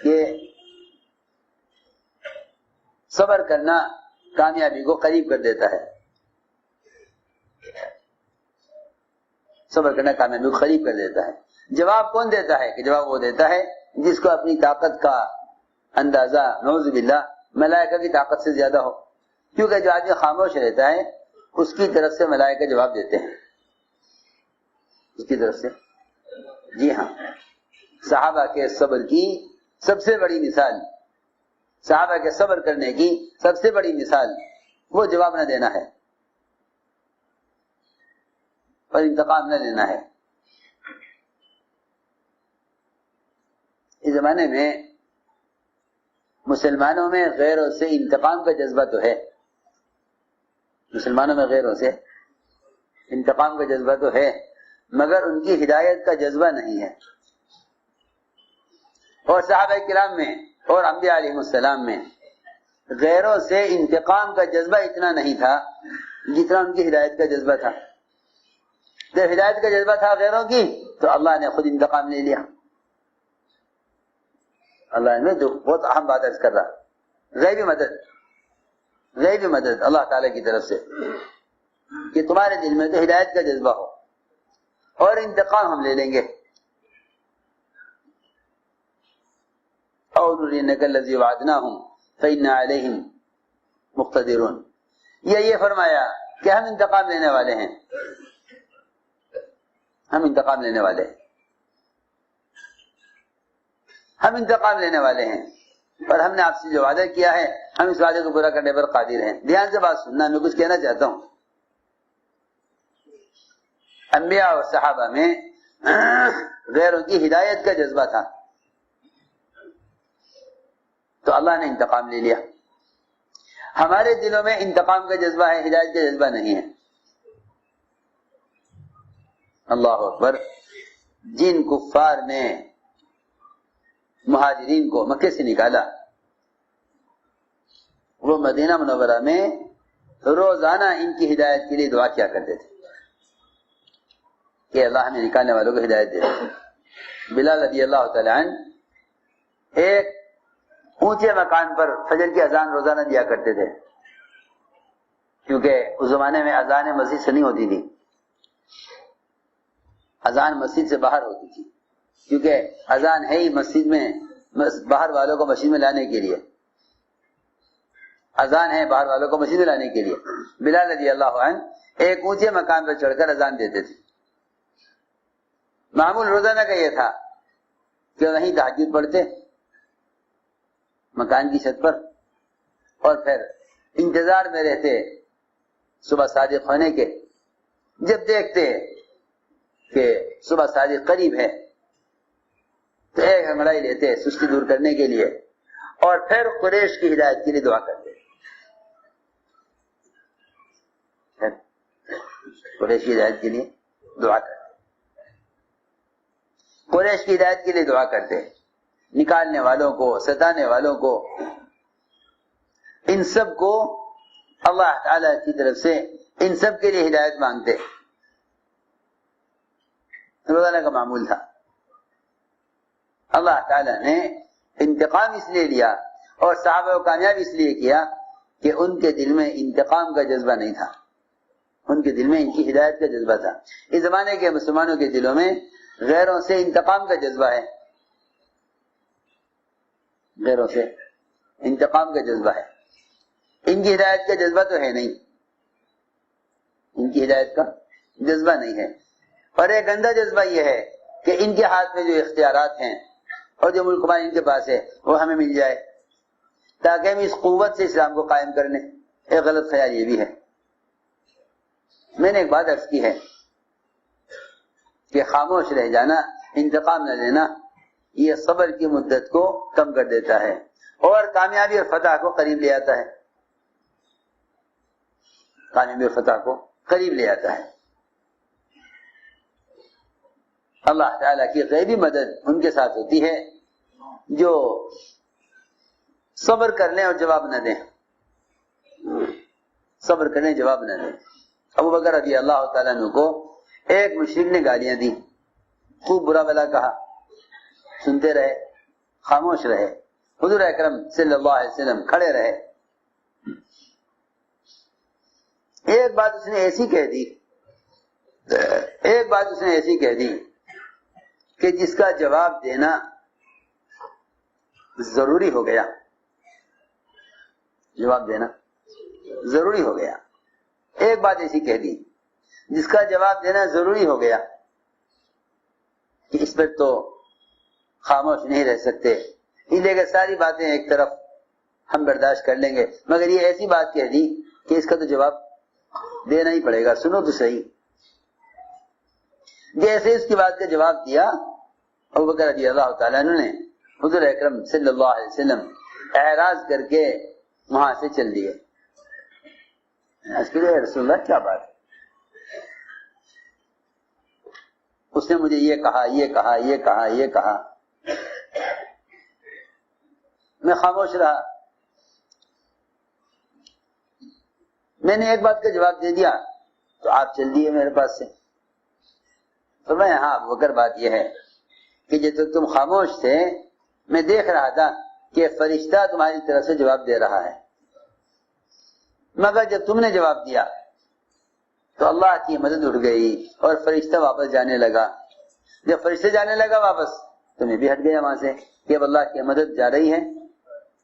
کہ صبر کرنا کامیابی کو قریب کر دیتا ہے. صبر کرنا کامیابی کو قریب کر دیتا ہے. جواب کون دیتا ہے؟ کہ جواب وہ دیتا ہے جس کو اپنی طاقت کا اندازہ نعوذ باللہ ملائکہ کی طاقت سے زیادہ ہو. کیونکہ جو آدمی خاموش رہتا ہے اس کی طرف سے ملائکہ جواب دیتے ہیں، اس کی طرف سے. جی ہاں، صحابہ کے صبر کی سب سے بڑی مثال، صحابہ کے صبر کرنے کی سب سے بڑی مثال وہ جواب نہ دینا ہے اور انتقام نہ لینا ہے. اس زمانے میں مسلمانوں میں غیروں سے انتقام کا جذبہ تو ہے، مسلمانوں میں غیروں سے انتقام کا جذبہ تو ہے، مگر ان کی ہدایت کا جذبہ نہیں ہے. اور صحابہ کرام میں اور انبیاء علیہ السلام میں غیروں سے انتقام کا جذبہ اتنا نہیں تھا جتنا ان کی ہدایت کا جذبہ تھا. جب ہدایت کا جذبہ تھا غیروں کی تو اللہ نے خود انتقام لے لیا. اللہ نے جو بہت اہم بات عرض کر رہا، غیبی مدد اللہ تعالی کی طرف سے، کہ تمہارے دل میں تو ہدایت کا جذبہ ہو اور انتقام ہم لے لیں گے. او نرینک الذی وعدناہم فإنا علیہم مقتدرون. یہ فرمایا کہ ہم انتقام لینے والے ہیں، ہم انتقام لینے والے ہیں، ہم انتقام لینے والے ہیں، اور ہم نے آپ سے جو وعدہ کیا ہے ہم اس وعدے کو پورا کرنے پر قادر ہیں. دھیان سے بات سننا، میں کچھ کہنا چاہتا ہوں. انبیاء اور صحابہ میں غیروں کی ہدایت کا جذبہ تھا تو اللہ نے انتقام لے لیا. ہمارے دلوں میں انتقام کا جذبہ ہے، ہدایت کا جذبہ نہیں ہے. اللہ اکبر. جن کفار نے مہاجرین کو مکے سے نکالا وہ مدینہ منورہ میں روزانہ ان کی ہدایت کے لیے دعا کیا کرتے تھے کہ اللہ ہمیں نکالنے والوں کو ہدایت دے. بلال رضی اللہ تعالی عنہ ایک اونچے مکان پر فجر کی اذان روزانہ دیا کرتے تھے، کیونکہ اس زمانے میں اذان مسجد سے نہیں ہوتی تھی، اذان مسجد سے باہر ہوتی تھی، کیونکہ اذان ہے ہی مسجد میں باہر والوں کو مسجد میں لانے کے لیے، اذان ہے باہر والوں کو مسجد میں لانے کے لیے. بلال رضی اللہ عنہ ایک اونچے مکان پر چڑھ کر اذان دیتے تھے. معمول روزانہ کا یہ تھا کہ وہیں تہجد پڑھتے مکان کی چھت پر، اور پھر انتظار میں رہتے صبح صادق ہونے کے. جب دیکھتے کہ صبح صادق قریب ہے تو ایک انگڑائی لیتے سستی دور کرنے کے لیے، اور پھر قریش کی ہدایت کے لیے دعا کرتے. قریش کی ہدایت کے لیے دعا کرتے، قریش کی ہدایت کے لیے دعا کرتے، نکالنے والوں کو، ستانے والوں کو، ان سب کو اللہ تعالی کی طرف سے ان سب کے لیے ہدایت مانگتے. روزانہ کا معمول تھا. اللہ تعالی نے انتقام اس لیے لیا اور صحابہ کو کامیاب اس لیے کیا کہ ان کے دل میں انتقام کا جذبہ نہیں تھا، ان کے دل میں ان کی ہدایت کا جذبہ تھا. اس زمانے کے مسلمانوں کے دلوں میں غیروں سے انتقام کا جذبہ ہے، غیروں سے انتقام کا جذبہ ہے. ان کی ہدایت کا جذبہ تو ہے نہیں، ان کی ہدایت کا جذبہ نہیں ہے. اور ایک گندا جذبہ یہ ہے کہ ان کے ہاتھ میں جو اختیارات ہیں اور جو ملک ان کے پاس ہے وہ ہمیں مل جائے تاکہ ہم اس قوت سے اسلام کو قائم کر لیں. ایک غلط خیال یہ بھی ہے. میں نے ایک بات عرض کی ہے کہ خاموش رہ جانا، انتقام نہ لینا، یہ صبر کی مدت کو کم کر دیتا ہے اور کامیابی اور فتح کو قریب لے آتا ہے، کامیابی اور فتح کو قریب لے آتا ہے. اللہ تعالیٰ کی غیبی مدد ان کے ساتھ ہوتی ہے جو صبر کر لیں اور جواب نہ دیں، صبر کرنے جواب نہ دیں. ابو بکر رضی اللہ تعالیٰ عنہ کو ایک مشرک نے گالیاں دی، خوب برا بلا کہا، سنتے رہے. خاموش رہے. حضور اکرم صلی اللہ علیہ وسلم کھڑے رہے. ایک بات اس نے ایسی کہہ دی کہ جس کا جواب دینا ضروری ہو گیا. ایک بات ایسی کہہ دی جس کا جواب دینا ضروری ہو گیا کہ اس پر تو خاموش نہیں رہ سکتے. اس لیے کہ ساری باتیں ایک طرف ہم برداشت کر لیں گے، مگر یہ ایسی بات کہہ دی کہ اس کا تو جواب دینا ہی پڑے گا. سنو تو صحیح. جیسے اس کی بات کا جواب دیا ابوبکر رضی اللہ تعالیٰ عنہ نے، حضور اکرم صلی اللہ علیہ وسلم اعراض کر کے وہاں سے چل دیے. رسول اللہ کیا بات ہے؟ اس نے مجھے یہ کہا. میں خاموش رہا. میں نے ایک بات کا جواب دے دیا تو آپ چل دیے میرے پاس سے. فرمایا ہاں ابوبکر بات یہ ہے کہ جب تم خاموش تھے میں دیکھ رہا تھا کہ فرشتہ تمہاری طرف سے جواب دے رہا ہے، مگر جب تم نے جواب دیا تو اللہ کی مدد اٹھ گئی اور فرشتہ واپس جانے لگا. جب فرشتہ جانے لگا واپس تو میں بھی ہٹ گیا وہاں سے کہ اب اللہ کی مدد جا رہی ہے،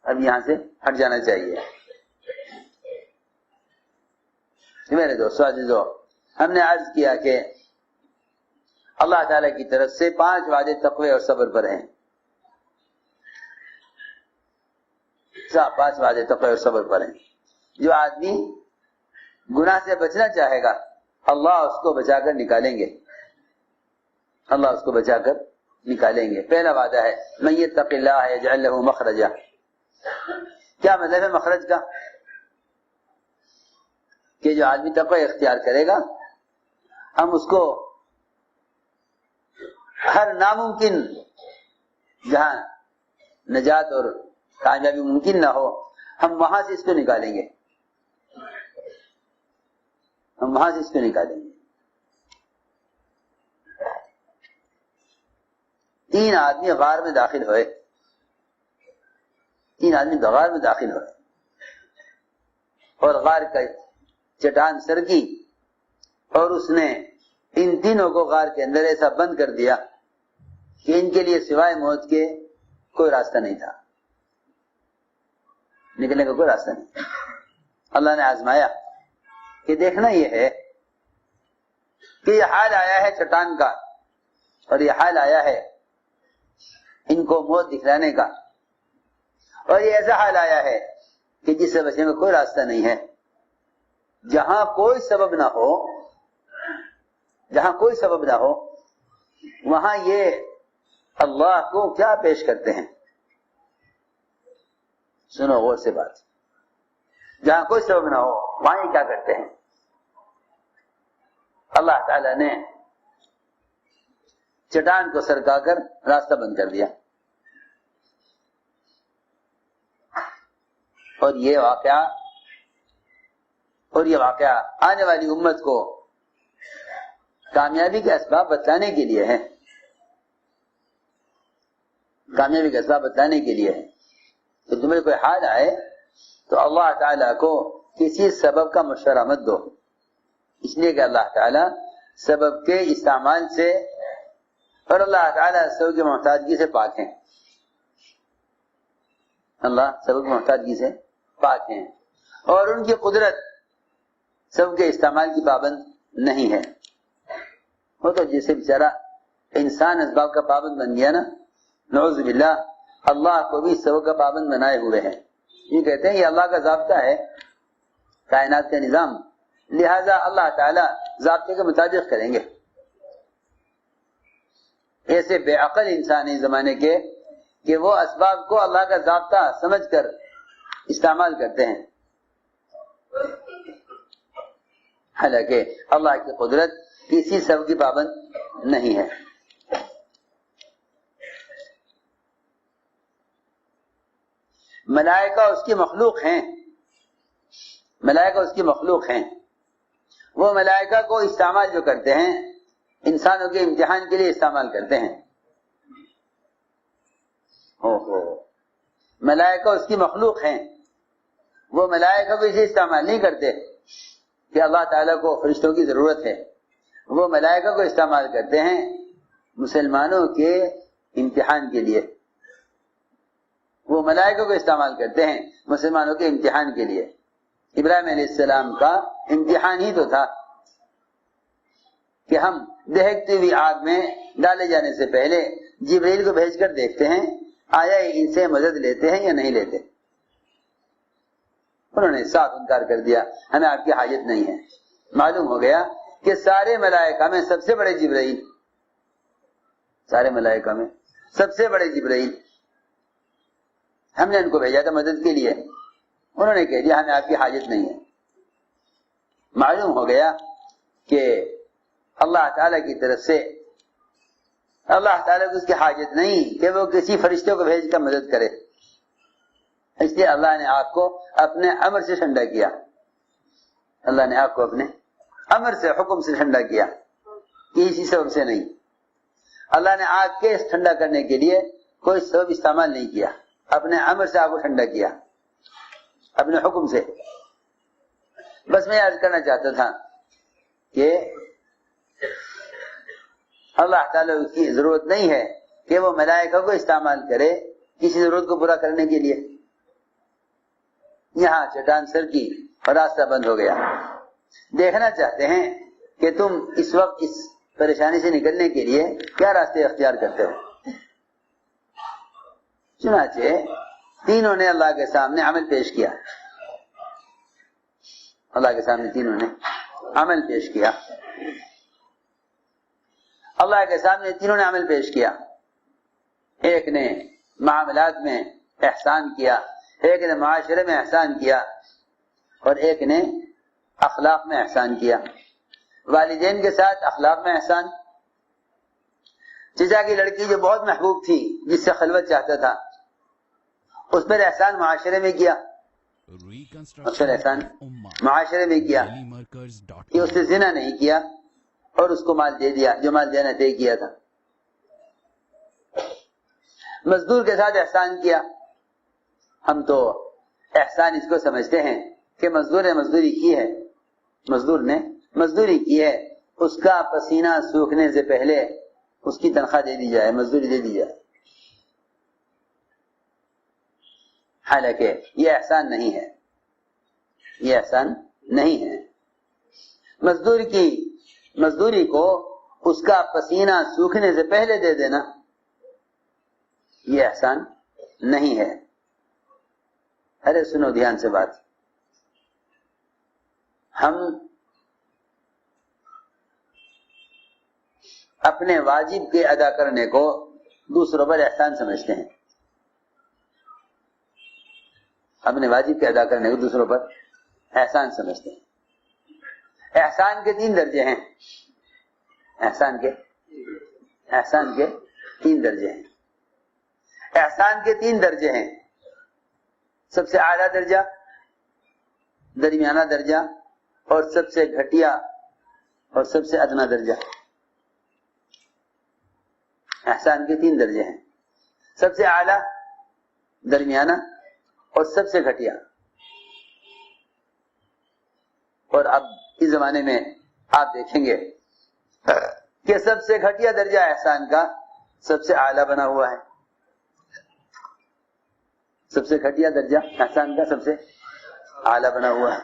اب یہاں سے ہٹ جانا چاہیے. میرے دوستو عزیزو، ہم نے عرض کیا کہ اللہ تعالی کی طرف سے 5 وعدے تقوی اور صبر پر ہیں. 5 وعدے تقوی اور صبر پر ہیں. جو آدمی گناہ سے بچنا چاہے گا اللہ اس کو بچا کر نکالیں گے. پہلا وعدہ ہے من یتق اللہ یجعل له مخرجا. کیا مطلب ہے مخرج کا؟ کہ جو آدمی تقوی اختیار کرے گا ہم اس کو ہر ناممکن جہاں نجات اور کامیابی ممکن نہ ہو ہم وہاں سے اس کو نکالیں گے. 3 آدمی غار میں داخل ہوئے. اور غار کا چٹان سرکی اور اس نے ان تینوں کو غار کے اندر ایسا بند کر دیا کہ ان کے لیے سوائے موت کے کوئی راستہ نہیں تھا، نکلنے کا کوئی راستہ نہیں. اللہ نے آزمایا کہ دیکھنا یہ ہے کہ یہ حال آیا ہے چٹان کا اور یہ حال آیا ہے ان کو موت دکھلانے کا، اور یہ ایسا حال آیا ہے کہ جس سے بچنے کا کوئی راستہ نہیں ہے. جہاں کوئی سبب نہ ہو وہاں یہ اللہ کو کیا پیش کرتے ہیں. سنو غور سے بات. جہاں کوئی سبب نہ ہو وہاں یہ کیا کرتے ہیں؟ اللہ تعالی نے چٹان کو سرکا کر راستہ بند کر دیا. اور یہ واقعہ آنے والی امت کو کامیابی کے اسباب بتلانے کے لیے ہے. تو تمہیں کوئی حال آئے تو اللہ تعالیٰ کو کسی سبب کا مشورہ مت دو، اس لیے کہ اللہ تعالیٰ سبب کے استعمال سے اور اللہ تعالیٰ سبب کی محتاجگی سے پاک ہیں. اور ان کی قدرت سبب کے استعمال کی پابند نہیں ہے. وہ تو جیسے بیچارہ انسان اسباب کا پابند بن گیا نا، نعوذ باللہ، اللہ کو بھی سبب کا پابند بنائے ہوئے ہیں. یہ کہتے ہیں یہ اللہ کا ضابطہ ہے، کائنات کا نظام، لہذا اللہ تعالیٰ ضابطے کے مطابق کریں گے. ایسے بے عقل انسان اس زمانے کے کہ وہ اسباب کو اللہ کا ضابطہ سمجھ کر استعمال کرتے ہیں، حالانکہ اللہ کی قدرت کسی سبب کی پابند نہیں ہے. ملائکہ اس کی مخلوق ہیں. وہ ملائکہ کو استعمال جو کرتے ہیں انسانوں کے امتحان کے لیے استعمال کرتے ہیں. ملائکہ اس کی مخلوق ہیں، وہ ملائکہ کو اسے استعمال نہیں کرتے کہ اللہ تعالیٰ کو فرشتوں کی ضرورت ہے، وہ ملائکہ کو استعمال کرتے ہیں مسلمانوں کے امتحان کے لیے، وہ ملائکہ کو استعمال کرتے ہیں مسلمانوں کے امتحان کے لیے۔ ابراہیم علیہ السلام کا امتحان ہی تو تھا کہ ہم دہکتی ہوئی آگ میں ڈالے جانے سے پہلے جبرائیل کو بھیج کر دیکھتے ہیں آیا ان سے مدد لیتے ہیں یا نہیں لیتے۔ انہوں نے صاف انکار کر دیا، ہمیں آپ کی حاجت نہیں ہے۔ معلوم ہو گیا کہ سارے ملائکہ میں سب سے بڑے جبرائیل، سارے ملائکہ میں سب سے بڑے جبرائیل، ہم نے ان کو بھیجا تھا مدد کے لیے، انہوں نے کہہ دیا ہمیں آپ کی حاجت نہیں ہے۔ معلوم ہو گیا کہ اللہ تعالیٰ کی طرف سے اللہ تعالیٰ کو اس کی حاجت نہیں کہ وہ کسی فرشتے کو بھیج کر مدد کرے، اس لیے اللہ نے آگ کو اپنے امر سے ٹھنڈا کیا، اللہ نے آگ کو اپنے امر سے، حکم سے ٹھنڈا کیا، کسی سبب سے نہیں۔ اللہ نے آگ کے ٹھنڈا کرنے کے لیے کوئی سبب استعمال نہیں کیا، اپنے امر سے آگ کو ٹھنڈا کیا، اپنے حکم سے۔ بس میں عرض کرنا چاہتا تھا کہ اللہ تعالیٰ کی ضرورت نہیں ہے کہ وہ ملائکہ کو استعمال کرے کسی ضرورت کو پورا کرنے کے لیے۔ یہاں چٹان سر کی اور راستہ بند ہو گیا، دیکھنا چاہتے ہیں کہ تم اس وقت اس پریشانی سے نکلنے کے لیے کیا راستے اختیار کرتے ہو۔ چنانچہ تینوں نے اللہ کے سامنے عمل پیش کیا، اللہ کے سامنے تینوں نے عمل پیش کیا، اللہ کے سامنے تینوں نے عمل پیش کیا۔ ایک نے معاملات میں احسان کیا، ایک نے معاشرے میں احسان کیا، اور ایک نے اخلاق میں احسان کیا۔ والدین کے ساتھ اخلاق میں احسان، چچا کی لڑکی جو بہت محبوب تھی جس سے خلوت چاہتا تھا، اس پر احسان معاشرے میں کیا، اس پر احسان معاشرے میں کیا کہ اس سے زنا نہیں کیا اور اس کو مال دے دیا جو مال دینا طے کیا تھا۔ مزدور کے ساتھ احسان کیا، ہم تو احسان اس کو سمجھتے ہیں کہ مزدور نے مزدوری کی ہے، مزدور نے مزدوری کی ہے، اس کا پسینہ سوکھنے سے پہلے اس کی تنخواہ دے دی جائے، مزدوری دے دی جائے۔ حالانکہ یہ احسان نہیں ہے، یہ احسان نہیں ہے۔ مزدوری کو اس کا پسینہ سوکھنے سے پہلے دے دینا یہ احسان نہیں ہے۔ ارے سنو دھیان سے بات، ہم اپنے واجب کے ادا کرنے کو دوسروں پر احسان سمجھتے ہیں، اپنے واجب کے ادا کرنے کو دوسروں پر احسان سمجھتے ہیں۔ احسان کے تین درجے ہیں، احسان کے تین درجے ہیں، احسان کے تین درجے ہیں، سب سے اعلیٰ درجہ، درمیانہ درجہ اور سب سے گھٹیا اور سب سے ادنا درجہ۔ احسان کے تین درجے ہیں، سب سے اعلیٰ، درمیانہ اور سب سے گھٹیا۔ اور اب اس زمانے میں آپ دیکھیں گے کہ سب سے گھٹیا درجہ احسان کا سب سے اعلیٰ بنا ہوا ہے، سب سے گھٹیا درجہ احسان کا سب سے اعلیٰ بنا ہوا ہے۔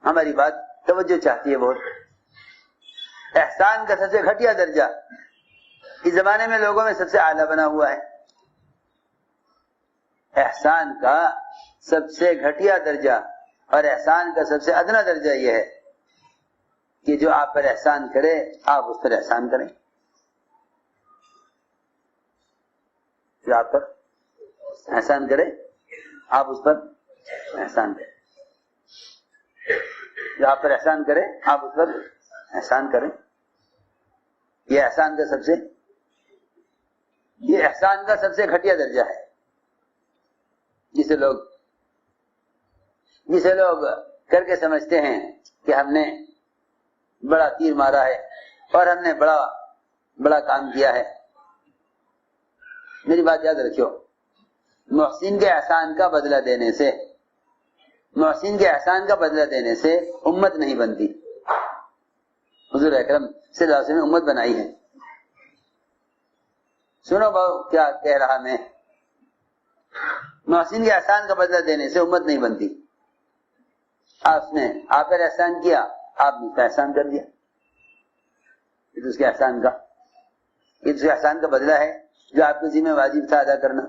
ہماری بات توجہ چاہتی ہے بہت۔ احسان کا سب سے گھٹیا درجہ اس زمانے میں لوگوں میں سب سے اعلیٰ بنا ہوا ہے۔ احسان کا سب سے گھٹیا درجہ اور احسان کا سب سے ادنا درجہ یہ ہے کہ جو آپ پر احسان کرے آپ اس پر احسان کریں، جو آپ پر احسان کرے آپ اس پر احسان کریں، جو آپ پر احسان کرے آپ اس پر احسان کریں۔ یہ احسان کا سب سے گھٹیا درجہ ہے جسے لوگ کر کے سمجھتے ہیں کہ ہم نے بڑا تیر مارا ہے اور ہم نے بڑا کام کیا ہے۔ میری بات یاد رکھو، محسن کے احسان کا بدلہ دینے سے، محسن کے احسان کا بدلہ دینے سے امت نہیں بنتی. حضور اکرم صلی اللہ علیہ وسلم نے امت بنائی ہے. سنو بہو کیا کہہ رہا میں، محسن کے احسان کا بدلہ دینے سے امت نہیں بنتی. آپ پر احسان کیا، آپ نے اس کا احسان کر دیا، یہ تو اس کے احسان کا، یہ اس کے احسان کا بدلہ ہے جو آپ کے ذمہ واجب تھا ادا کرنا.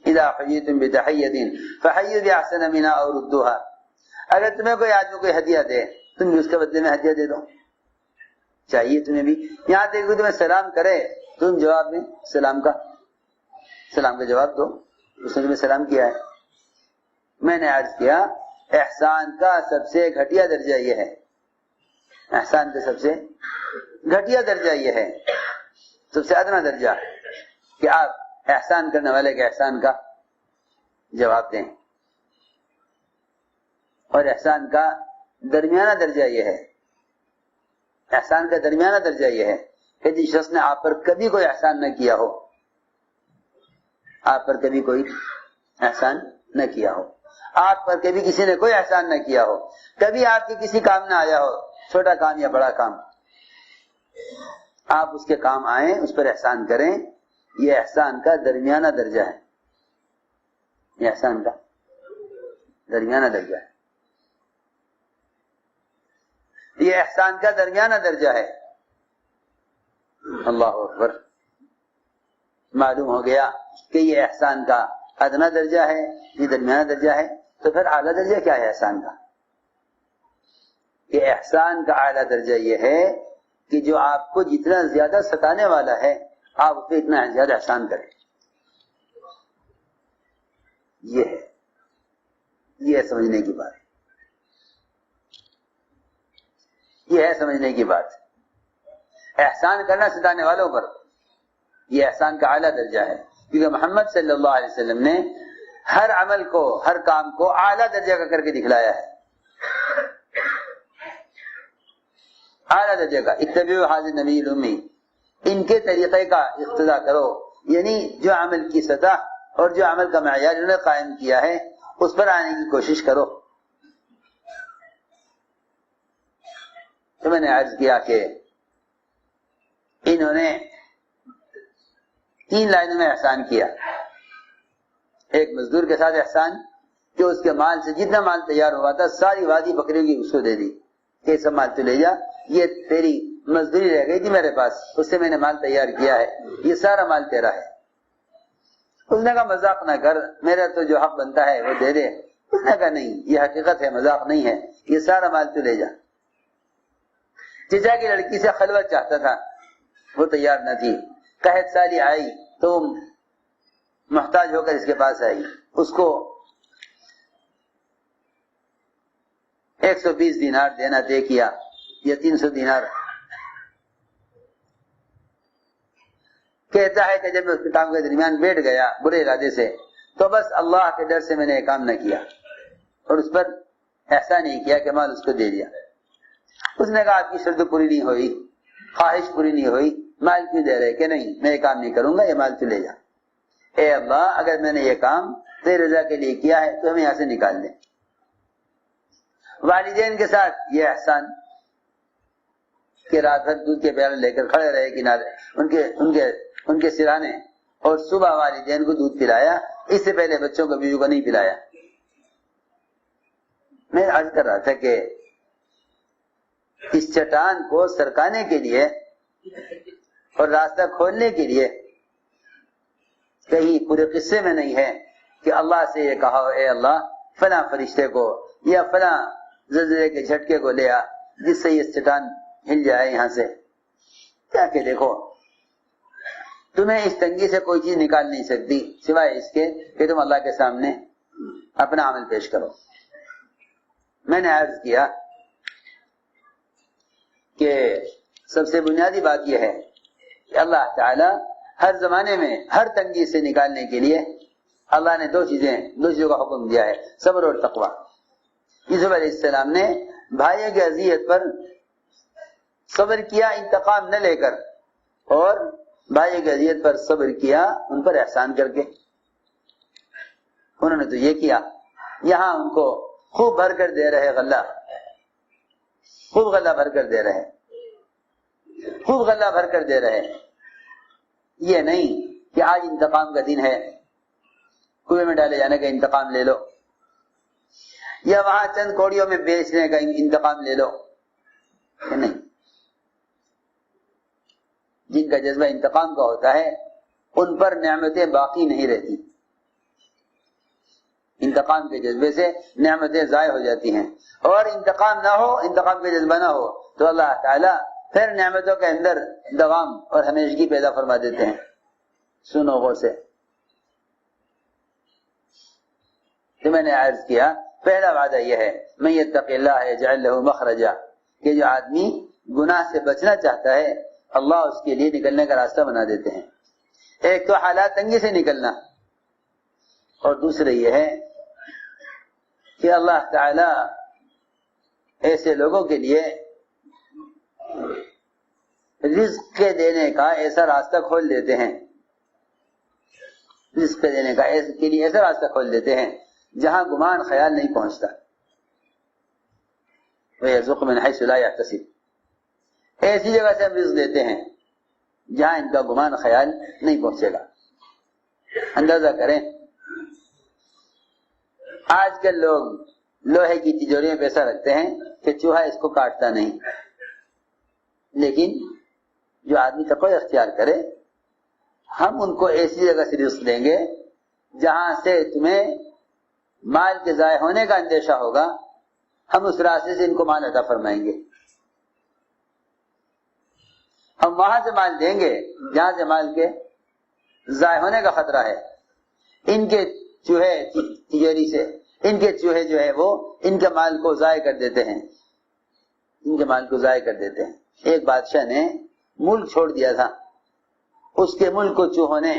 اذا حییتم بتحیۃ فحیوا باحسن منها او ردوها. اگر تمہیں کوئی آدمی کوئی ہدیہ دے تم بھی اس کے بدلے میں ہدیہ دے دو. چاہیے تمہیں بھی، یہاں تک کہ تمہیں سلام کرے تم جواب میں سلام کا جواب دو، اس نے تمہیں سلام کیا ہے. میں نے عرض کیا احسان کا سب سے گھٹیا درجہ یہ ہے، احسان کا سب سے گھٹیا درجہ یہ ہے، سب سے ادنا درجہ کہ آپ احسان کرنے والے کے احسان کا جواب دیں. اور احسان کا درمیانہ درجہ یہ ہے، احسان کا درمیانہ درجہ یہ ہے کہ جس شخص نے آپ پر کبھی کوئی احسان نہ کیا ہو، آپ پر کبھی کوئی احسان نہ کیا ہو، آپ پر کبھی کسی نے کوئی احسان نہ کیا ہو، کبھی آپ کے کسی کام نہ آیا ہو، چھوٹا کام یا بڑا کام، آپ اس کے کام آئیں، اس پر احسان کریں، یہ احسان کا درمیانہ درجہ ہے، یہ احسان کا درمیانہ درجہ ہے، یہ احسان کا درمیانہ درجہ ہے. اللہ اکبر. معلوم ہو گیا کہ یہ احسان کا ادنا درجہ ہے، یہ درمیانہ درجہ ہے، تو پھر اعلیٰ درجہ کیا ہے احسان کا؟ کہ احسان کا اعلیٰ درجہ یہ ہے کہ جو آپ کو جتنا زیادہ ستانے والا ہے آپ اس پہ اتنا زیادہ احسان کریں. یہ ہے سمجھنے کی بات، یہ ہے سمجھنے کی بات. احسان کرنا ستانے والوں پر، یہ احسان کا اعلیٰ درجہ ہے، کیونکہ محمد صلی اللہ علیہ وسلم نے ہر عمل کو، ہر کام کو اعلیٰ درجہ کا کر کے دکھلایا ہے، اعلیٰ درجہ کا. اتبعوا ھذا النبی الامی، ان کے طریقے کا اقتداء کرو، یعنی جو عمل کی سطح اور جو عمل کا معیار انہوں نے قائم کیا ہے اس پر آنے کی کوشش کرو. تو میں نے عرض کیا کہ انہوں نے 3 لائنوں میں احسان کیا. ایک مزدور کے ساتھ احسان کہ اس کے مال سے جتنا مال تیار ہوا تھا ساری وادی بکریوں کی اس کو دے دی کہ سب مال تو لے جا، یہ تیری مزدوری رہ گئی تھی میرے پاس، اس سے میں نے مال تیار کیا ہے، یہ سارا مال تیرا ہے. اس نے کہا مذاق نہ کر، میرا تو جو حق بنتا ہے وہ دے دے. اس نے کہا نہیں، یہ حقیقت ہے، مذاق نہیں ہے، یہ سارا مال تو لے جا. چچا کی لڑکی سے خلوت چاہتا تھا، وہ تیار نہ تھی. قحط سالی آئی تو محتاج ہو کر اس کے پاس آئی، اس کو 120 دینار دینا طے کیا یا 300 دینار. کہتا ہے کہ جب میں اس کے کام کے درمیان بیٹھ گیا برے ارادے سے تو بس اللہ کے ڈر سے میں نے یہ کام نہ کیا اور اس پر ایسا نہیں کیا کہ مال اس کو دے دیا. اس نے کہا آپ کی شرط پوری نہیں ہوئی، خواہش پوری نہیں ہوئی، مال کیوں دے رہے؟ کہ نہیں میں یہ کام نہیں کروں گا، یہ مال تو لے جا. اے اللہ اگر میں نے یہ کام تیری رضا کے لیے کیا ہے تو ہمیں یہاں سے نکال دیں. والدین کے ساتھ یہ احسان کہ رات بھر دودھ کے پیالے لے کر کھڑے رہے کنارے ان کے سرانے، اور صبح والدین کو دودھ پلایا، اس سے پہلے بچوں کو بیوی کو نہیں پلایا. میں عرض کر رہا تھا کہ اس چٹان کو سرکانے کے لیے اور راستہ کھولنے کے لیے کہیں پورے قصے میں نہیں ہے کہ اللہ سے یہ کہا ہو اے اللہ فلاں فرشتے کو یا فلاں زلزلے کے جھٹکے کو لے آ جس سے یہ چٹان ہل جائے یہاں سے. کیا کہ دیکھو تمہیں اس تنگی سے کوئی چیز نکال نہیں سکتی سوائے اس کے کہ تم اللہ کے سامنے اپنا عمل پیش کرو. میں نے عرض کیا کہ سب سے بنیادی بات یہ ہے کہ اللہ تعالی ہر زمانے میں ہر تنگی سے نکالنے کے لیے اللہ نے دو چیزوں کا حکم دیا ہے، صبر اور تقوی. یوسف علیہ السلام نے بھائیوں کی اذیت پر صبر کیا، انتقام نہ لے کر، اور بھائی کی اذیت پر صبر کیا ان پر احسان کر کے. انہوں نے تو یہ کیا، یہاں ان کو خوب بھر کر دے رہے غلہ، خوب غلہ بھر کر دے رہے، خوب غلہ بھر کر دے رہے. یہ نہیں کہ آج انتقام کا دن ہے، کنویں میں ڈالے جانے کا انتقام لے لو، یا وہاں چند کوڑیوں میں بیچنے کا انتقام لے لو. نہیں، جن کا جذبہ انتقام کا ہوتا ہے ان پر نعمتیں باقی نہیں رہتی. انتقام کے جذبے سے نعمتیں ضائع ہو جاتی ہیں، اور انتقام نہ ہو، انتقام کا جذبہ نہ ہو تو اللہ تعالیٰ پھر نعمتوں کے اندر دوام اور ہمیشگی پیدا فرما دیتے ہیں. سنو غور سے. تو میں نے عرض کیا پہلا وعدہ یہ ہے من یتق اللہ یجعل له مخرجا، کہ جو آدمی گناہ سے بچنا چاہتا ہے اللہ اس کے لیے نکلنے کا راستہ بنا دیتے ہیں. ایک تو حالات تنگی سے نکلنا، اور دوسرا یہ ہے کہ اللہ تعالی ایسے لوگوں کے لیے رزق کے دینے کا ایسا راستہ کھول دیتے ہیں، رزق کے دینے کا کے لیے ایسا راستہ کھول دیتے ہیں جہاں گمان خیال نہیں پہنچتا. وَيَرْزُقُ مِنْ حَيْثُ لَا يَحْتَسِبُ، ایسی جگہ سے ہم رزق دیتے ہیں جہاں ان کا گمان خیال نہیں پہنچے گا. اندازہ کریں آج کل لوگ لوہے کی تجوری میں پیسہ رکھتے ہیں کہ چوہا اس کو کاٹتا نہیں، لیکن جو آدمی تقوی اختیار کرے ہم ان کو ایسی جگہ سے رزق دیں گے جہاں سے تمہیں مال کے ضائع ہونے کا اندیشہ ہوگا، ہم اس راستے سے ان کو مال عطا فرمائیں گے. ہم وہاں سے مال دیں گے جہاں سے مال کے ضائع ہونے کا خطرہ ہے. ان کے چوہے تجوری سے ان کے چوہے جو ہے وہ ان کے مال کو ضائع کر دیتے ہیں، ان کے مال کو ضائع کر دیتے ہیں. ایک بادشاہ نے ملک چھوڑ دیا تھا، اس کے ملک کو چوہوں نے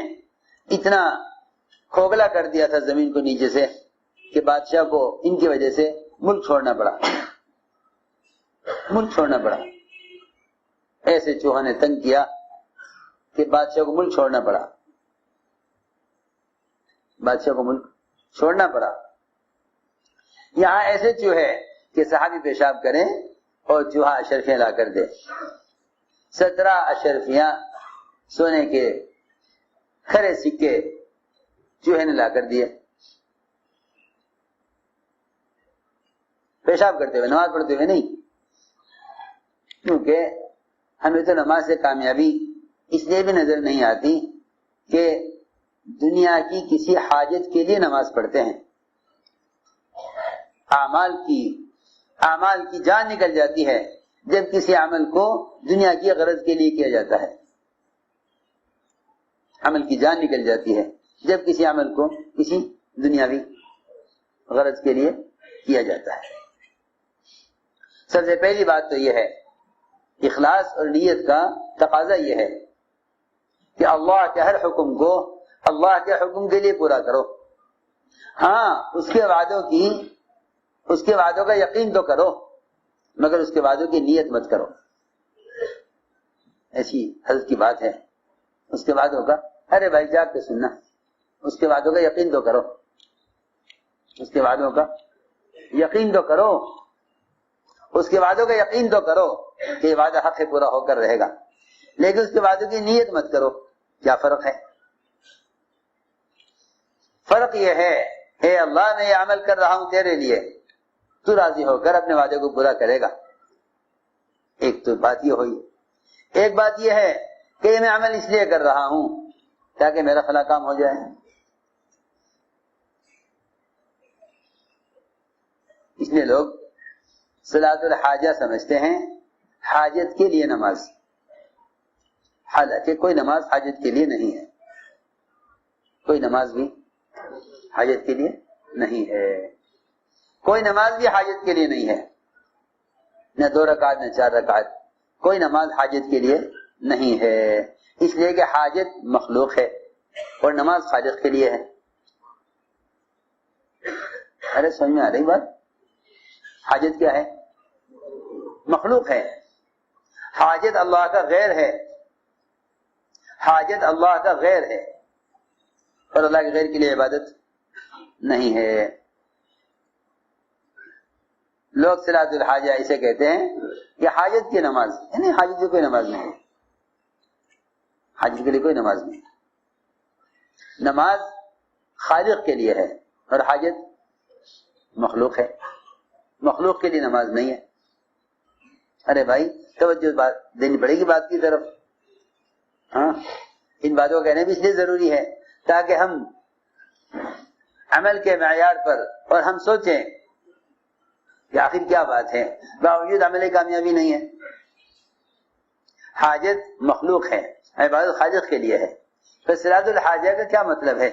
اتنا کھوکھلا کر دیا تھا زمین کو نیچے سے کہ بادشاہ کو ان کی وجہ سے ملک چھوڑنا پڑا، ملک چھوڑنا پڑا. ایسے چوہوں نے تنگ کیا کہ بادشاہ کو ملک چھوڑنا پڑا، بادشاہ کو ملک چھوڑنا پڑا. یہاں ایسے چوہے کہ صحابی پیشاب کریں اور چوہا اشرفیاں لا کر دے. 17 اشرفیاں سونے کے کھرے سکے چوہے نے لا کر دیے. پیشاب کرتے ہوئے، نماز پڑھتے ہوئے نہیں، کیونکہ ہمیں تو نماز سے کامیابی اس لیے بھی نظر نہیں آتی کہ دنیا کی کسی حاجت کے لیے نماز پڑھتے ہیں. اعمال کی جان نکل جاتی ہے جب کسی عمل کو دنیا کی غرض کے لیے کیا جاتا ہے. عمل کی جان نکل جاتی ہے جب کسی عمل کو کسی دنیاوی غرض کے لیے کیا جاتا ہے. سب سے پہلی بات تو یہ ہے، اخلاص اور نیت کا تقاضا یہ ہے کہ اللہ کے ہر حکم کو اللہ کے حکم کے لیے پورا کرو. ہاں اس کے وعدوں کا یقین تو کرو، مگر اس کے وعدوں کی نیت مت کرو. ایسی حضرت کی بات ہے، اس کے وعدوں کا ارے بھائی جاگ کے سننا، اس کے وعدوں کا یقین تو کرو، اس کے وعدوں کا یقین تو کرو، اس کے وعدوں کا یقین تو کرو کہ یہ وعدہ حق پورا ہو کر رہے گا، لیکن اس کے وعدوں کی نیت مت کرو. کیا فرق ہے؟ فرق یہ ہے اے اللہ میں یہ عمل کر رہا ہوں تیرے لیے، تو راضی ہو کر اپنے وعدے کو پورا کرے گا. ایک تو بات یہ ہوئی. ایک بات یہ ہے کہ یہ میں عمل اس لیے کر رہا ہوں تاکہ میرا فلاں کام ہو جائے. اس لیے لوگ صلاۃ الحاجہ سمجھتے ہیں حاجت کے لیے نماز، حالانکہ کوئی نماز حاجت کے لیے نہیں ہے، کوئی نماز بھی حاجت کے لیے نہیں ہے، کوئی نماز بھی حاجت کے لیے نہیں ہے. نہ 2 رکعت نہ 4 رکعت، کوئی نماز حاجت کے لیے نہیں ہے، اس لیے کہ حاجت مخلوق ہے اور نماز خالق کے لیے ہے. ارے سمجھ میں آ رہی بات؟ حاجت کیا ہے؟ مخلوق ہے. حاجت اللہ کا غیر ہے، حاجت اللہ کا غیر ہے اور اللہ کے غیر کے لیے عبادت نہیں ہے. لوگ صلاۃ الحاجہ اسے کہتے ہیں یہ حاجت کی نماز، یعنی حاجت کی کوئی نماز نہیں ہے، حاجت کے لیے کوئی نماز نہیں. نماز خالق کے لیے ہے اور حاجت مخلوق ہے، مخلوق کے لیے نماز نہیں ہے. ارے بھائی توجہ بات دینی پڑے گی بات کی طرف. ہاں ان باتوں کو کہنے بھی اس لیے ضروری ہے تاکہ ہم عمل کے معیار پر اور ہم سوچیں کہ آخر کیا بات ہے، باوجود عمل کامیابی نہیں ہے. حاجت مخلوق ہے، عبادت خالق کے لیے ہے. پھر صلاۃ الحاجہ کا کیا مطلب ہے؟